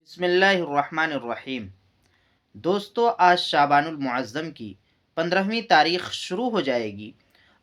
بسم اللہ الرحمن الرحیم۔ دوستو، آج شعبان المعظم کی 15ویں تاریخ شروع ہو جائے گی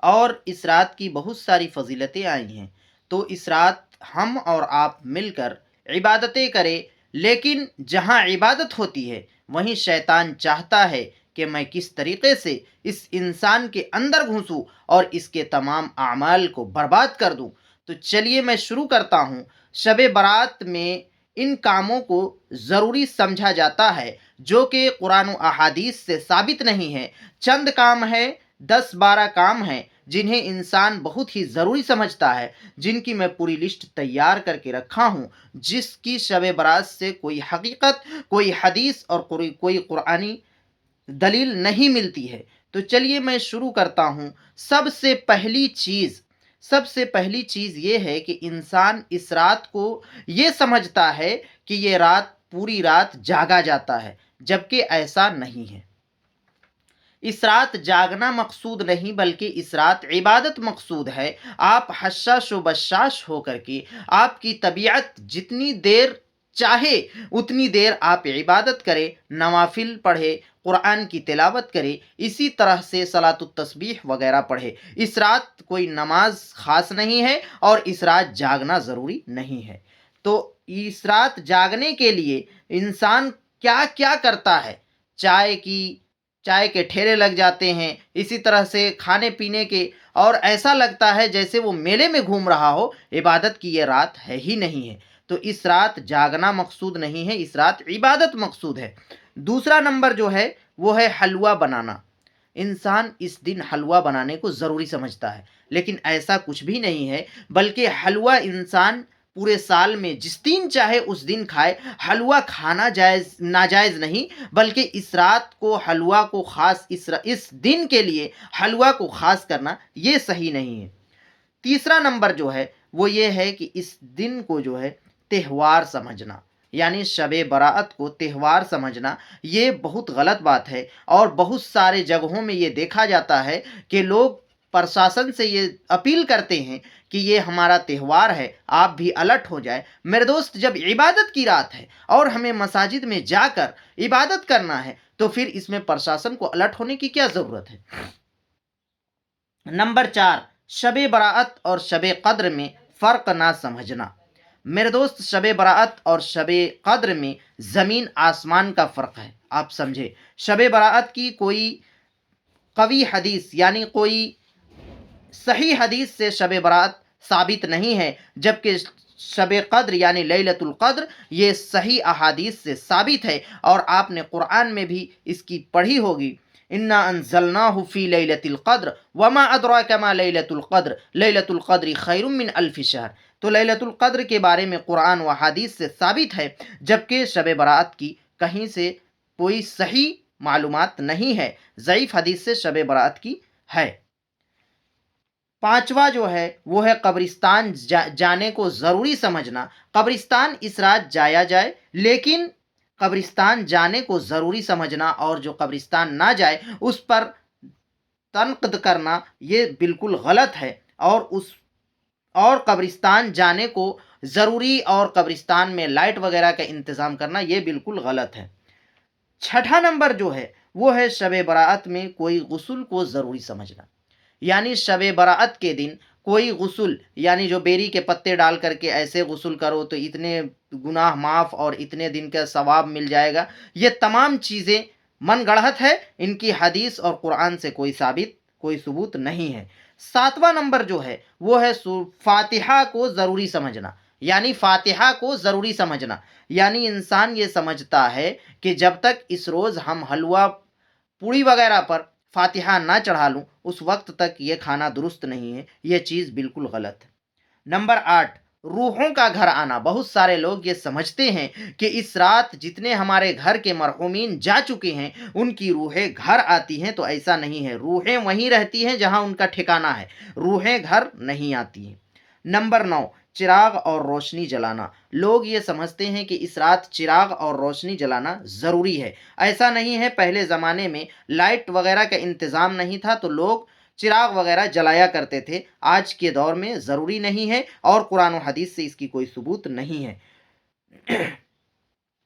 اور اس رات کی بہت ساری فضیلتیں آئی ہیں، تو اس رات ہم اور آپ مل کر عبادتیں کریں، لیکن جہاں عبادت ہوتی ہے وہیں شیطان چاہتا ہے کہ میں کس طریقے سے اس انسان کے اندر گھسوں اور اس کے تمام اعمال کو برباد کر دوں۔ تو چلیے میں شروع کرتا ہوں۔ شب برات میں ان کاموں کو ضروری سمجھا جاتا ہے جو کہ قرآن و احادیث سے ثابت نہیں ہے۔ چند کام ہے، 10-12 کام ہیں جنہیں انسان بہت ہی ضروری سمجھتا ہے، جن کی میں پوری لسٹ تیار کر کے رکھا ہوں، جس کی شب برات سے کوئی حقیقت، کوئی حدیث اور کوئی قرآنی دلیل نہیں ملتی ہے۔ تو چلیے میں شروع کرتا ہوں۔ سب سے پہلی چیز یہ ہے کہ انسان اس رات کو یہ سمجھتا ہے کہ یہ رات پوری رات جاگا جاتا ہے، جبکہ ایسا نہیں ہے۔ اس رات جاگنا مقصود نہیں بلکہ اس رات عبادت مقصود ہے۔ آپ حشاش و بشاش ہو کر کے آپ کی طبیعت جتنی دیر چاہے اتنی دیر آپ عبادت کریں، نوافل پڑھے، قرآن کی تلاوت کرے، اسی طرح سے صلاۃ التسبیح وغیرہ پڑھے۔ اس رات کوئی نماز خاص نہیں ہے اور اس رات جاگنا ضروری نہیں ہے۔ تو اس رات جاگنے کے لیے انسان کیا کیا کرتا ہے؟ چائے کے ٹھیلے لگ جاتے ہیں، اسی طرح سے کھانے پینے کے، اور ایسا لگتا ہے جیسے وہ میلے میں گھوم رہا ہو۔ عبادت کی یہ رات ہے ہی نہیں ہے۔ تو اس رات جاگنا مقصود نہیں ہے، اس رات عبادت مقصود ہے۔ دوسرا نمبر جو ہے وہ ہے حلوہ بنانا۔ انسان اس دن حلوہ بنانے کو ضروری سمجھتا ہے، لیکن ایسا کچھ بھی نہیں ہے، بلکہ حلوہ انسان پورے سال میں جس دن چاہے اس دن کھائے۔ حلوہ کھانا ناجائز نہیں، بلکہ اس رات کو حلوہ کو خاص اس دن کے لیے حلوہ کو خاص کرنا یہ صحیح نہیں ہے۔ تیسرا نمبر جو ہے وہ یہ ہے کہ اس دن کو جو ہے تہوار سمجھنا، یعنی شب برات کو تہوار سمجھنا، یہ بہت غلط بات ہے۔ اور بہت سارے جگہوں میں یہ دیکھا جاتا ہے کہ لوگ پرشاسن سے یہ اپیل کرتے ہیں کہ یہ ہمارا تہوار ہے، آپ بھی الرٹ ہو جائے۔ میرے دوست، جب عبادت کی رات ہے اور ہمیں مساجد میں جا کر عبادت کرنا ہے تو پھر اس میں پرشاسن کو الرٹ ہونے کی کیا ضرورت ہے؟ نمبر 4، شب برات اور شب قدر میں فرق نہ سمجھنا۔ میرے دوست، شب برات اور شب قدر میں زمین آسمان کا فرق ہے، آپ سمجھے۔ شب برات کی کوئی قوی حدیث یعنی کوئی صحیح حدیث سے شب برات ثابت نہیں ہے، جبکہ شب قدر یعنی لیلۃ القدر یہ صحیح احادیث سے ثابت ہے، اور آپ نے قرآن میں بھی اس کی پڑھی ہوگی۔ انا انزلناہ فی لیلۃ القدر وما ادراک ما لیلۃ القدر لیلۃ القدر خیر من الف شہر۔ تو لیلۃ القدر کے بارے میں قرآن و حدیث سے ثابت ہے، جبکہ شب برات کی کہیں سے کوئی صحیح معلومات نہیں ہے، ضعیف حدیث سے شب برات کی ہے۔ پانچواں جو ہے وہ ہے قبرستان جانے کو ضروری سمجھنا۔ قبرستان اس رات جایا جائے، لیکن قبرستان جانے کو ضروری سمجھنا اور جو قبرستان نہ جائے اس پر تنقد کرنا یہ بالکل غلط ہے، اور قبرستان جانے کو ضروری اور قبرستان میں لائٹ وغیرہ کا انتظام کرنا یہ بالکل غلط ہے۔ چھٹا نمبر جو ہے وہ ہے شب برات میں کوئی غسل کو ضروری سمجھنا، یعنی شب برات کے دن کوئی غسل، یعنی جو بیری کے پتے ڈال کر کے ایسے غسل کرو تو اتنے گناہ معاف اور اتنے دن کا ثواب مل جائے گا، یہ تمام چیزیں من گڑھت ہے، ان کی حدیث اور قرآن سے کوئی ثبوت نہیں ہے۔ ساتواں نمبر جو ہے وہ ہے فاتحہ کو ضروری سمجھنا، یعنی فاتحہ کو ضروری سمجھنا، یعنی انسان یہ سمجھتا ہے کہ جب تک اس روز ہم حلوہ پوڑی وغیرہ پر فاتحہ نہ چڑھا لوں اس وقت تک یہ کھانا درست نہیں ہے، یہ چیز بالکل غلط ہے۔ نمبر 8، روحوں کا گھر آنا۔ بہت سارے لوگ یہ سمجھتے ہیں کہ اس رات جتنے ہمارے گھر کے مرحومین جا چکے ہیں ان کی روحیں گھر آتی ہیں، تو ایسا نہیں ہے۔ روحیں وہیں رہتی ہیں جہاں ان کا ٹھکانہ ہے، روحیں گھر نہیں آتی ہیں۔ نمبر 9، چراغ اور روشنی جلانا۔ لوگ یہ سمجھتے ہیں کہ اس رات چراغ اور روشنی جلانا ضروری ہے، ایسا نہیں ہے۔ پہلے زمانے میں لائٹ وغیرہ کا انتظام نہیں تھا تو لوگ چراغ وغیرہ جلایا کرتے تھے، آج کے دور میں ضروری نہیں ہے اور قرآن و حدیث سے اس کی کوئی ثبوت نہیں ہے۔